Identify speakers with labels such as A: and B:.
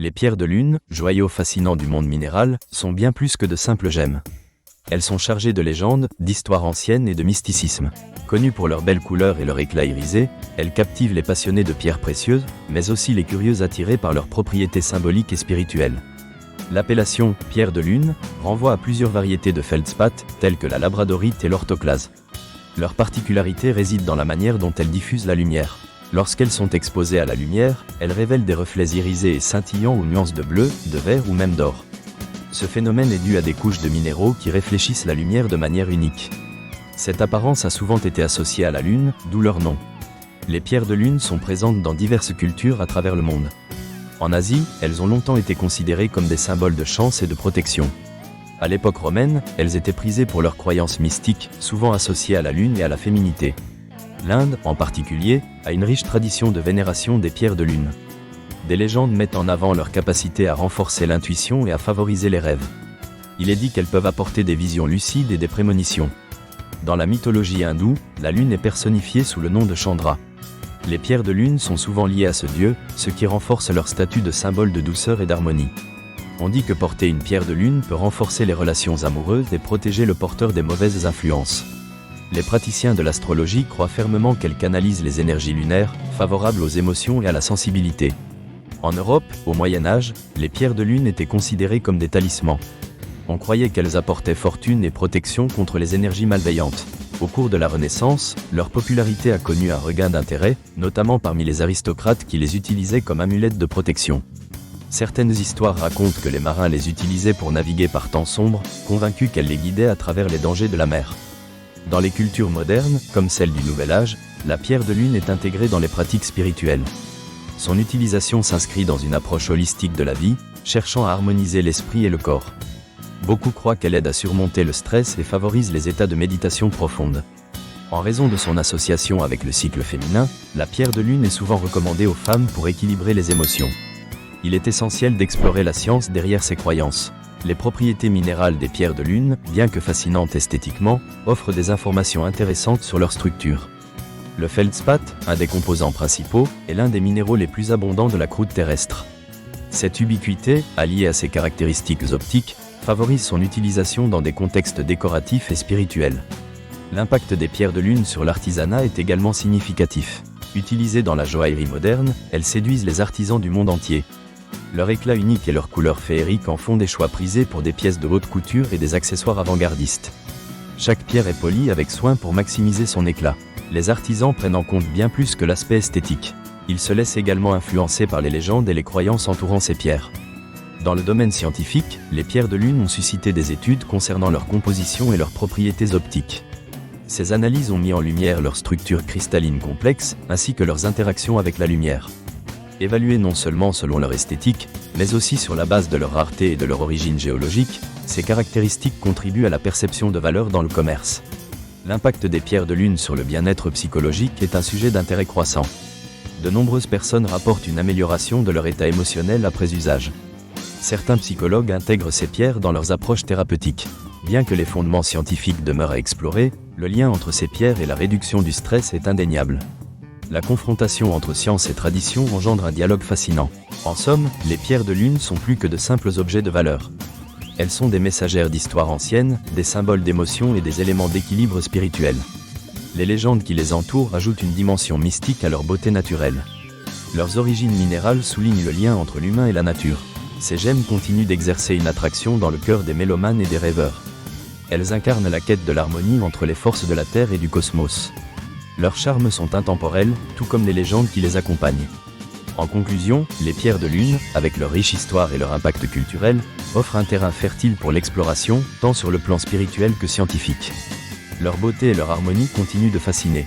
A: Les pierres de lune, joyaux fascinants du monde minéral, sont bien plus que de simples gemmes. Elles sont chargées de légendes, d'histoires anciennes et de mysticisme. Connues pour leur belle couleur et leur éclat irisé, elles captivent les passionnés de pierres précieuses, mais aussi les curieux attirés par leurs propriétés symboliques et spirituelles. L'appellation « pierre de lune » renvoie à plusieurs variétés de feldspath, telles que la labradorite et l'orthoclase. Leur particularité réside dans la manière dont elles diffusent la lumière. Lorsqu'elles sont exposées à la lumière, elles révèlent des reflets irisés et scintillants aux nuances de bleu, de vert ou même d'or. Ce phénomène est dû à des couches de minéraux qui réfléchissent la lumière de manière unique. Cette apparence a souvent été associée à la lune, d'où leur nom. Les pierres de lune sont présentes dans diverses cultures à travers le monde. En Asie, elles ont longtemps été considérées comme des symboles de chance et de protection. À l'époque romaine, elles étaient prisées pour leurs croyances mystiques, souvent associées à la lune et à la féminité. L'Inde, en particulier, a une riche tradition de vénération des pierres de lune. Des légendes mettent en avant leur capacité à renforcer l'intuition et à favoriser les rêves. Il est dit qu'elles peuvent apporter des visions lucides et des prémonitions. Dans la mythologie hindoue, la lune est personnifiée sous le nom de Chandra. Les pierres de lune sont souvent liées à ce dieu, ce qui renforce leur statut de symbole de douceur et d'harmonie. On dit que porter une pierre de lune peut renforcer les relations amoureuses et protéger le porteur des mauvaises influences. Les praticiens de l'astrologie croient fermement qu'elle canalise les énergies lunaires, favorables aux émotions et à la sensibilité. En Europe, au Moyen-Âge, les pierres de lune étaient considérées comme des talismans. On croyait qu'elles apportaient fortune et protection contre les énergies malveillantes. Au cours de la Renaissance, leur popularité a connu un regain d'intérêt, notamment parmi les aristocrates qui les utilisaient comme amulettes de protection. Certaines histoires racontent que les marins les utilisaient pour naviguer par temps sombre, convaincus qu'elles les guidaient à travers les dangers de la mer. Dans les cultures modernes, comme celle du Nouvel Âge, la pierre de lune est intégrée dans les pratiques spirituelles. Son utilisation s'inscrit dans une approche holistique de la vie, cherchant à harmoniser l'esprit et le corps. Beaucoup croient qu'elle aide à surmonter le stress et favorise les états de méditation profonde. En raison de son association avec le cycle féminin, la pierre de lune est souvent recommandée aux femmes pour équilibrer les émotions. Il est essentiel d'explorer la science derrière ces croyances. Les propriétés minérales des pierres de lune, bien que fascinantes esthétiquement, offrent des informations intéressantes sur leur structure. Le feldspath, un des composants principaux, est l'un des minéraux les plus abondants de la croûte terrestre. Cette ubiquité, alliée à ses caractéristiques optiques, favorise son utilisation dans des contextes décoratifs et spirituels. L'impact des pierres de lune sur l'artisanat est également significatif. Utilisées dans la joaillerie moderne, elles séduisent les artisans du monde entier. Leur éclat unique et leur couleur féerique en font des choix prisés pour des pièces de haute couture et des accessoires avant-gardistes. Chaque pierre est polie avec soin pour maximiser son éclat. Les artisans prennent en compte bien plus que l'aspect esthétique. Ils se laissent également influencer par les légendes et les croyances entourant ces pierres. Dans le domaine scientifique, les pierres de lune ont suscité des études concernant leur composition et leurs propriétés optiques. Ces analyses ont mis en lumière leur structure cristalline complexe, ainsi que leurs interactions avec la lumière. Évaluées non seulement selon leur esthétique, mais aussi sur la base de leur rareté et de leur origine géologique, ces caractéristiques contribuent à la perception de valeur dans le commerce. L'impact des pierres de lune sur le bien-être psychologique est un sujet d'intérêt croissant. De nombreuses personnes rapportent une amélioration de leur état émotionnel après usage. Certains psychologues intègrent ces pierres dans leurs approches thérapeutiques. Bien que les fondements scientifiques demeurent à explorer, le lien entre ces pierres et la réduction du stress est indéniable. La confrontation entre science et tradition engendre un dialogue fascinant. En somme, les pierres de lune sont plus que de simples objets de valeur. Elles sont des messagères d'histoires anciennes, des symboles d'émotion et des éléments d'équilibre spirituel. Les légendes qui les entourent ajoutent une dimension mystique à leur beauté naturelle. Leurs origines minérales soulignent le lien entre l'humain et la nature. Ces gemmes continuent d'exercer une attraction dans le cœur des mélomanes et des rêveurs. Elles incarnent la quête de l'harmonie entre les forces de la Terre et du cosmos. Leurs charmes sont intemporels, tout comme les légendes qui les accompagnent. En conclusion, les pierres de lune, avec leur riche histoire et leur impact culturel, offrent un terrain fertile pour l'exploration, tant sur le plan spirituel que scientifique. Leur beauté et leur harmonie continuent de fasciner.